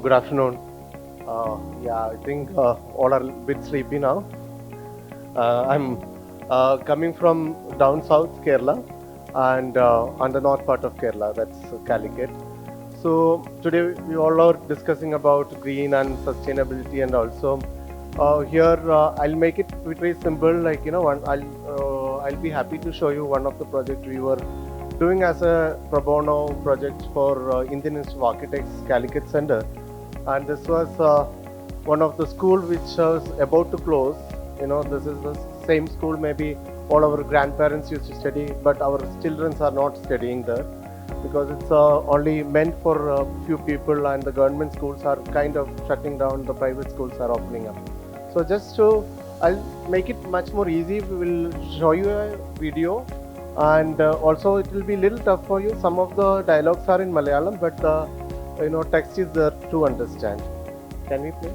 Good afternoon. I think all are a bit sleepy now. I'm coming from down south Kerala and on the north part of Kerala, that's Calicut. So today we all are discussing about green and sustainability, and also here I'll make it very simple. Like I'll be happy to show you one of the project we were doing as a pro bono project for Indian Institute of Architects Calicut Center, and this was one of the school which was about to close. This is the same school maybe all our grandparents used to study, but our children are not studying there because it's only meant for a few people, and the government schools are kind of shutting down, the private schools are opening up. So I'll make it much more easy. We will show you a video, and also it will be a little tough for you. Some of the dialogues are in Malayalam, but text is there to understand. Can we play?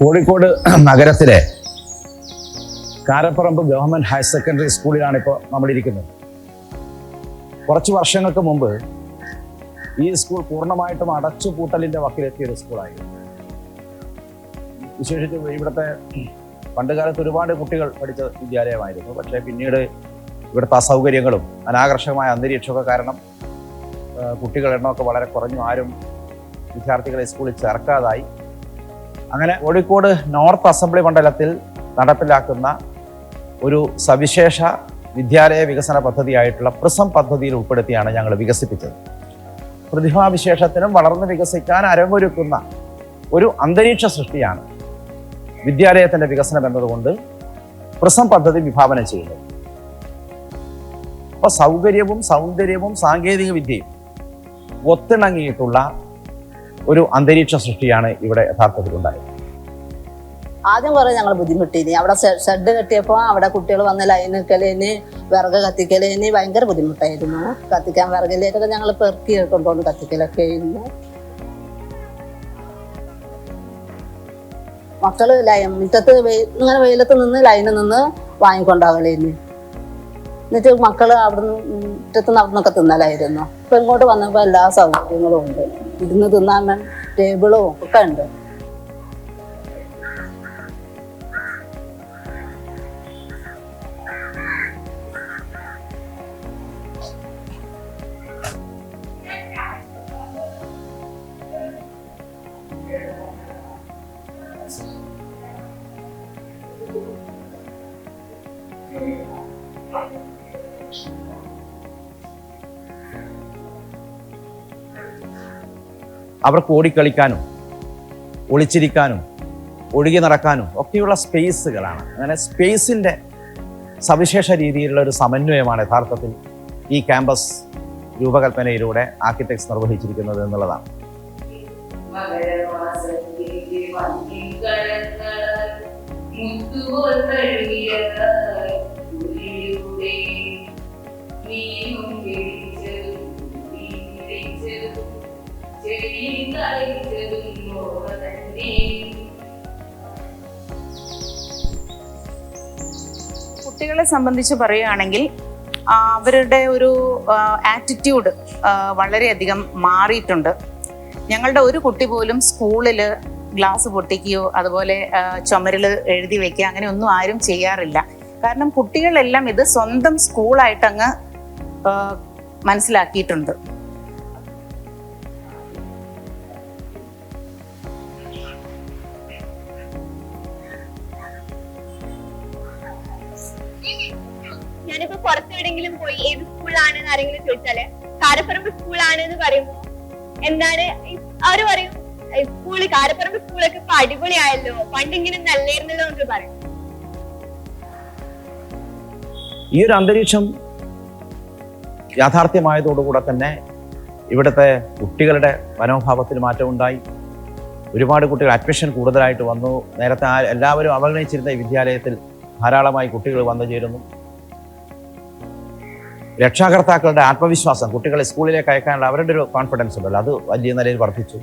Kozhikode നഗരത്തിലെ Karaparamba government higher secondary സ്കൂളിലാണ് ഇപ്പോൾ നമ്മളിരിക്കുന്നത്. കുറച്ച് വർഷങ്ങൾക്ക് മുമ്പ് ഈ school പൂർണ്ണമായിട്ടും അടച്ചുപൂട്ടലിൻ്റെ വക്കിലെത്തിയൊരു സ്കൂളായിരുന്നു. വിശേഷിച്ച് ഇവിടുത്തെ പണ്ടുകാലത്ത് ഒരുപാട് കുട്ടികൾ പഠിച്ച വിദ്യാലയമായിരുന്നു. പക്ഷേ പിന്നീട് ഇവിടുത്തെ അസൗകര്യങ്ങളും അനാകർഷകമായ അന്തരീക്ഷമൊക്കെ കാരണം കുട്ടികളുടെ എണ്ണമൊക്കെ വളരെ കുറഞ്ഞു. ആരും വിദ്യാർത്ഥികളെ സ്കൂളിൽ ചേർക്കാതായി. അങ്ങനെ കോഴിക്കോട് നോർത്ത് അസംബ്ലി മണ്ഡലത്തിൽ നടപ്പിലാക്കുന്ന ഒരു സവിശേഷ വിദ്യാലയ വികസന പദ്ധതിയായിട്ടുള്ള പ്രിസം പദ്ധതിയിൽ ഉൾപ്പെടുത്തിയാണ് ഞങ്ങൾ വികസിപ്പിച്ചത്. പ്രതിഭാവിശേഷത്തിനും വളർന്ന് വികസിക്കാൻ അരങ്ങൊരുക്കുന്ന ഒരു അന്തരീക്ഷ സൃഷ്ടിയാണ് വിദ്യാലയത്തിൻ്റെ വികസനം എന്നതുകൊണ്ട് പ്രിസം പദ്ധതി വിഭാവനം ചെയ്യുന്നത്. അപ്പോൾ സൗകര്യവും സൗന്ദര്യവും സാങ്കേതിക വിദ്യയും ഒത്തിണങ്ങിയിട്ടുള്ള ഒരു അന്തരീക്ഷ സൃഷ്ടിയാണ് ഇവിടെ യഥാർത്ഥത്തിൽ ഉണ്ടായത്. ആദ്യം കുറേ ഞങ്ങൾ ബുദ്ധിമുട്ടിനി. അവിടെ ഷെഡ് കെട്ടിയപ്പോൾ അവിടെ കുട്ടികൾ വന്ന് ലൈൻ നിൽക്കലേന്, വിറക് കത്തിക്കലേന് ഭയങ്കര ബുദ്ധിമുട്ടായിരുന്നു. കത്തിക്കാൻ വിറകിലേക്കൊക്കെ ഞങ്ങൾ പെറുക്കി കൊണ്ടുപോകുന്നു, കത്തിക്കലൊക്കെ ആയിരുന്നു. മക്കള് മുറ്റത്ത് ഇങ്ങനെ വെയിലത്ത് നിന്ന് ലൈനിൽ നിന്ന് വാങ്ങിക്കൊണ്ടാകലേന്. എന്നിട്ട് മക്കള് അവിടുന്ന് മുറ്റത്തുനിന്ന് അവിടെ നിന്നൊക്കെ തിന്നലായിരുന്നു. ഇപ്പൊ ഇങ്ങോട്ട് വന്നപ്പോൾ എല്ലാ സൗകര്യങ്ങളും ഉണ്ട്. ഇരുന്ന് തിന്നാൻ ടേബിളും ഒക്കെ ഉണ്ട്. അവർക്ക് ഓടിക്കളിക്കാനും ഒളിച്ചിരിക്കാനും ഒഴുകി നടക്കാനും ഒക്കെയുള്ള സ്പേസുകളാണ്. അങ്ങനെ സ്പേസിൻ്റെ സവിശേഷ രീതിയിലുള്ള ഒരു സമന്വയമാണ് യഥാർത്ഥത്തിൽ ഈ ക്യാമ്പസ് രൂപകൽപ്പനയിലൂടെ ആർക്കിടെക്ട്സ് നിർവഹിച്ചിരിക്കുന്നത് എന്നുള്ളതാണ്. കുട്ടികളെ സംബന്ധിച്ച് പറയുകയാണെങ്കിൽ അവരുടെ ഒരു ആറ്റിറ്റ്യൂഡ് വളരെയധികം മാറിയിട്ടുണ്ട്. ഞങ്ങളുടെ ഒരു കുട്ടി പോലും സ്കൂളിൽ ഗ്ലാസ് പൊട്ടിക്കുകയോ അതുപോലെ ചുമരിൽ എഴുതി വെക്കുക അങ്ങനെ ഒന്നും ആരും ചെയ്യാറില്ല. കാരണം കുട്ടികളെല്ലാം ഇത് സ്വന്തം സ്കൂളായിട്ടങ്ങ് മനസ്സിലാക്കിയിട്ടുണ്ട്. ഞാനിപ്പോ പുറത്തെവിടെങ്കിലും പോയി ഏത് സ്കൂളാണെന്ന് ആരെങ്കിലും ചോദിച്ചാല് കാരപ്പറമ്പ് സ്കൂളാണ് എന്ന് പറയുമ്പോ എന്താണ് അവര് പറയും, സ്കൂള് കാരപ്പറമ്പ് സ്കൂളൊക്കെ ഇപ്പൊ അടിപൊളിയായല്ലോ, പണ്ടിങ്ങനെ നല്ലായിരുന്നല്ലോ എന്നൊക്കെ പറയും. ഈ ഒരു അന്തരീക്ഷം യാഥാർത്ഥ്യമായതോടുകൂടെ തന്നെ ഇവിടുത്തെ കുട്ടികളുടെ മനോഭാവത്തിൽ മാറ്റമുണ്ടായി. ഒരുപാട് കുട്ടികൾ അഡ്മിഷൻ കൂടുതലായിട്ട് വന്നു. നേരത്തെ എല്ലാവരും അവഗണിച്ചിരുന്ന ഈ വിദ്യാലയത്തിൽ ധാരാളമായി കുട്ടികൾ വന്നു ചേരുന്നു. രക്ഷാകർത്താക്കളുടെ ആത്മവിശ്വാസം, കുട്ടികളെ സ്കൂളിലേക്ക് അയക്കാനുള്ള അവരുടെ ഒരു കോൺഫിഡൻസ് ഉണ്ടല്ലോ, അത് വലിയ നിലയിൽ വർദ്ധിച്ചു.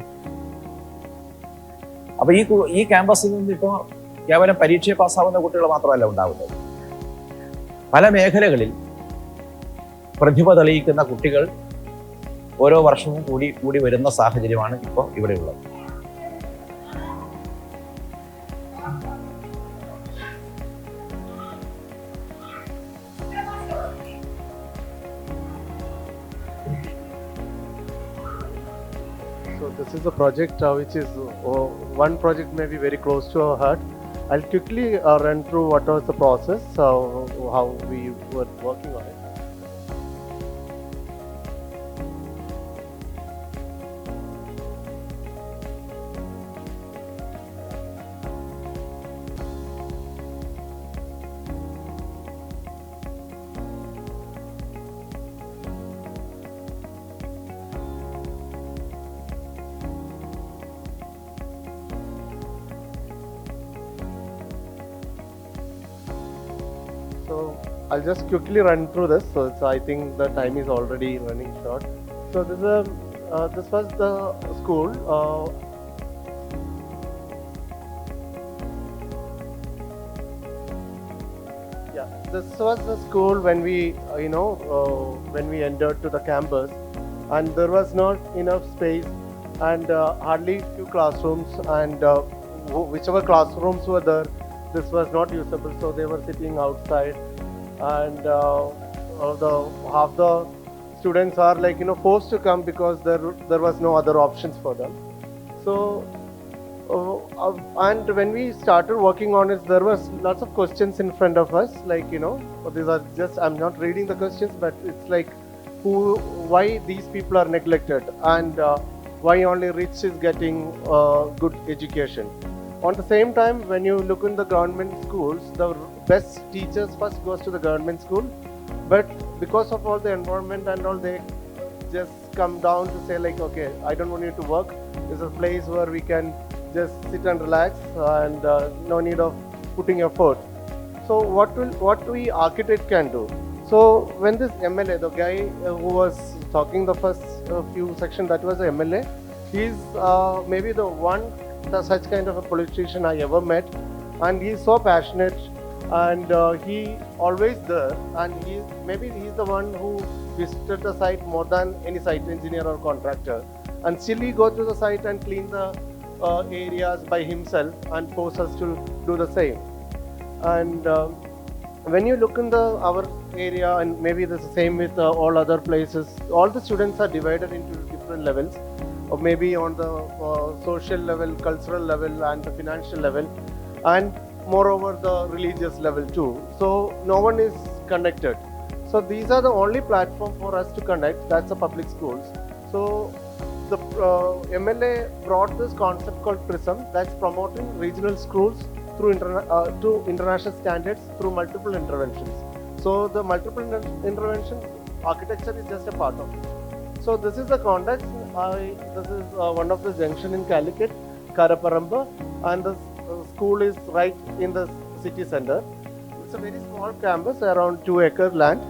അപ്പോൾ ഈ ക്യാമ്പസിൽ നിന്ന് ഇപ്പോൾ കേവലം പരീക്ഷയെ പാസ്സാവുന്ന കുട്ടികൾ മാത്രമല്ല ഉണ്ടാവുന്നത്. പല മേഖലകളിൽ പ്രതിഭ തെളിയിക്കുന്ന കുട്ടികൾ ഓരോ വർഷവും കൂടി വരുന്ന സാഹചര്യമാണ് ഇപ്പോൾ ഇവിടെയുള്ളത്. So this is a project which is one project may be very close to our heart. I'll quickly run through what was the process, how we were working on it. So I'll just quickly run through this. So I think the time is already running short. So this was the school. Yeah, this was the school when we when we entered to the campus, and there was not enough space and hardly few classrooms, and whichever classrooms were there, this was not usable, so they were sitting outside, and half the students are forced to come because there was no other options for them. So and when we started working on it, there was lots of questions in front of us, these are just, I'm not reading the questions, but it's like why these people are neglected, and why only rich is getting good education. On the same time, when you look in the government schools, the best teachers first goes to the government school, but because of all the environment and all, they just come down to say okay, I don't want you to work. This is a place where we can just sit and relax, and no need of putting effort. So what we architect can do? So when this MLA, the guy who was talking the first few section, that was the MLA. He's maybe the one such kind of a politician I ever met, and he's so passionate, and he always there, and he's the one who visited the site more than any site engineer or contractor, and still he go to the site and clean the areas by himself and force us to do the same. And when you look in our area, and maybe the same with all other places, all the students are divided into different levels, or maybe on the social level, cultural level, and the financial level, and moreover the religious level too. So no one is connected. So these are the only platform for us to connect. That's the public schools. So the MLA brought this concept called PRISM, that's promoting regional schools through to international standards through multiple interventions. So the multiple intervention architecture is just a part of it. So this is the context. This is one of the junction in Calicut, Karaparamba, and the school is right in the city center. It's a very small campus, around 2-acre land,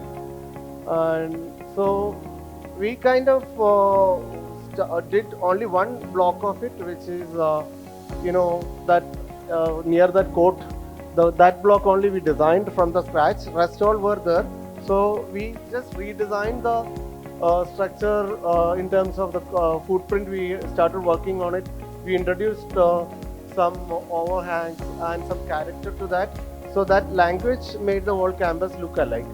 and so we kind of did only one block of it, which is that near that court. That block only we designed from the scratch. Rest all were there. So we just redesigned the structure in terms of the footprint. We started working on it. We introduced some overhangs and some character to that, so that language made the whole campus look alike.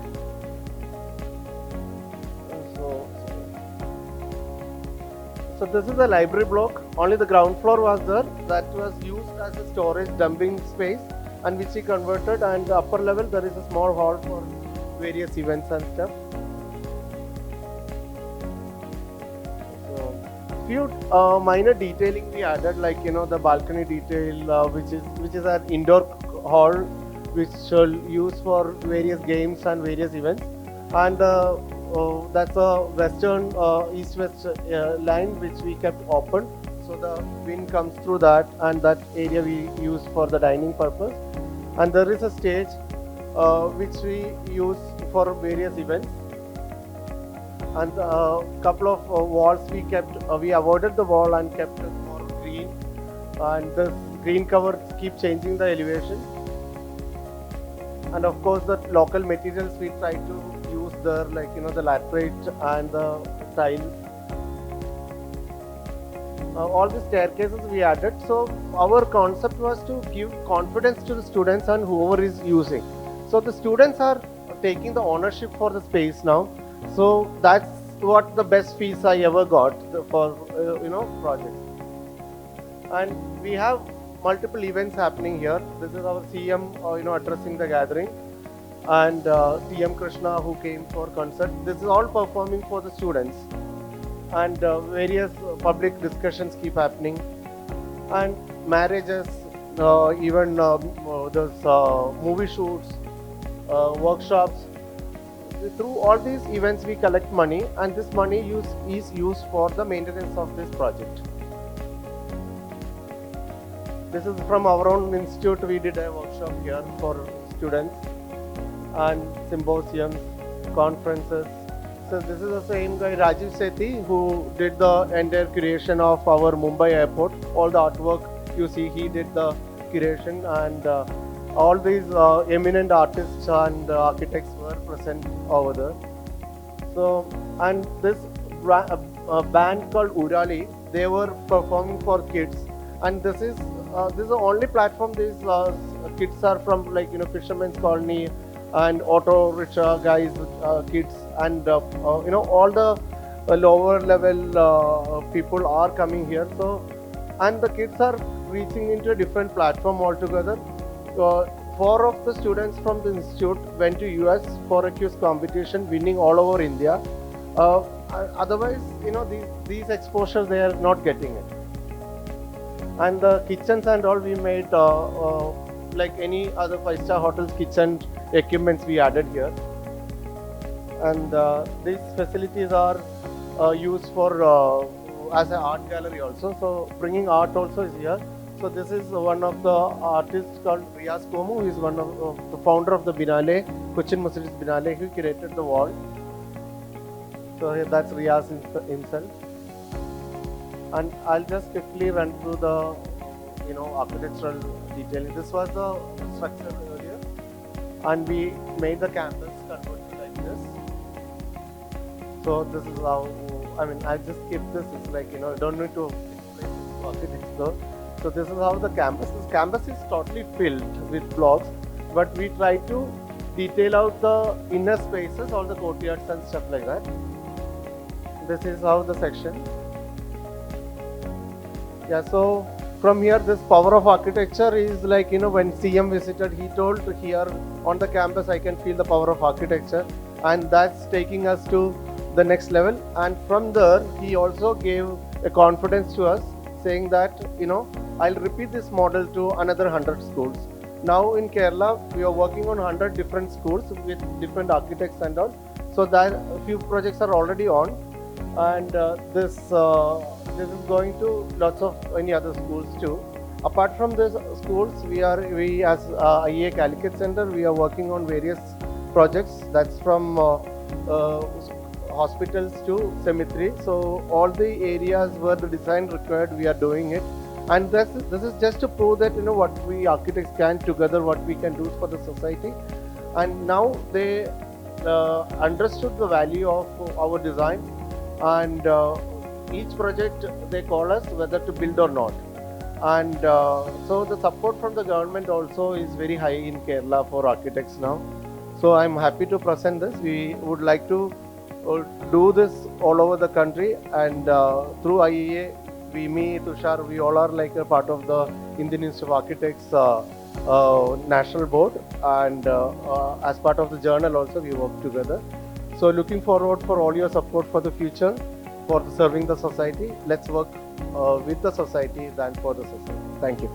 So this is a library block. Only the ground floor was there. That was used as a storage dumping space, and which we converted. And the upper level there is a small hall for various events and stuff. So few minor detailing we added, like the balcony detail, which is an indoor hall, which shall use for various games and various events. And that's a western east-west line which we kept open, so the wind comes through that, and that area we use for the dining purpose. And there is a stage which we use for various events, and a couple of walls we kept. We avoided the wall and kept it more green, and this green cover keep changing the elevation. And of course the local materials we try to use there, like the laterite and the tile. All the staircases we added. So our concept was to give confidence to the students and whoever is using. So the students are taking the ownership for the space now. So that's what the best fees I ever got for projects. And we have multiple events happening here. This is our CM addressing the gathering, and TM Krishna who came for concert. This is all performing for the students, and various public discussions keep happening, and marriages, even there's movie shoots, workshops. Through all these events we collect money, and this money is used for the maintenance of this project. This is from our own institute. We did a workshop here for students, and symposiums, conferences. So this is the same guy, Rajiv Sethi, who did the entire creation of our Mumbai airport. All the artwork you see, he did the creation, and all these eminent artists and architects were present over there. So, and this band called Urali, they were performing for kids, and this is the only platform. These kids are from, like fishermen's colony and auto rickshaw guys, kids, and all the lower level people are coming here. So, and the kids are reaching into a different platform altogether. 4 of the students from the institute went to US for a quiz competition, winning all over India. Otherwise, these exposures they are not getting it. And the kitchens and all we made like any other 5-star hotels kitchen equipments we added here. And these facilities are used for as an art gallery also. So bringing art also is here. So this is one of the artists called Riyaz Komu, who is one of the founder of the Binale, Cochin Muslims Binale, who created the wall. So here, that's Riyaz himself. And I'll just quickly run through the architectural detailing. This was the structure earlier, and we made the campus converted like this. So this is how, I'll just skip this. It's like, don't need to explain this to architects. So this is how the campus is. Campus is totally filled with blocks, but we try to detail out the inner spaces, all the courtyards and stuff like that. This is how the section. Yeah, so from here, this power of architecture is like, when CM visited, he told here on the campus, I can feel the power of architecture, and that's taking us to the next level. And from there, he also gave a confidence to us, saying that, I'll repeat this model to another 100 schools. Now in Kerala, we are working on 100 different schools with different architects and all. So that a few projects are already on, and this is going to lots of any other schools too. Apart from these schools, we as IEA Calicut Center, we are working on various projects. That's from hospitals to cemetery. So all the areas where the design required, we are doing it. And this is just to prove that what we architects can together, what we can do for the society. And now they understood the value of our design, and each project they call us whether to build or not. And so the support from the government also is very high in Kerala for architects now. So I'm happy to present this. We would like to do this all over the country, and through IEA, me, Tushar, we all are like a part of the Indian Institute of Architects National Board, and as part of the journal also we work together. So looking forward for all your support for the future, for serving the society. Let's work with the society than for the society. Thank you.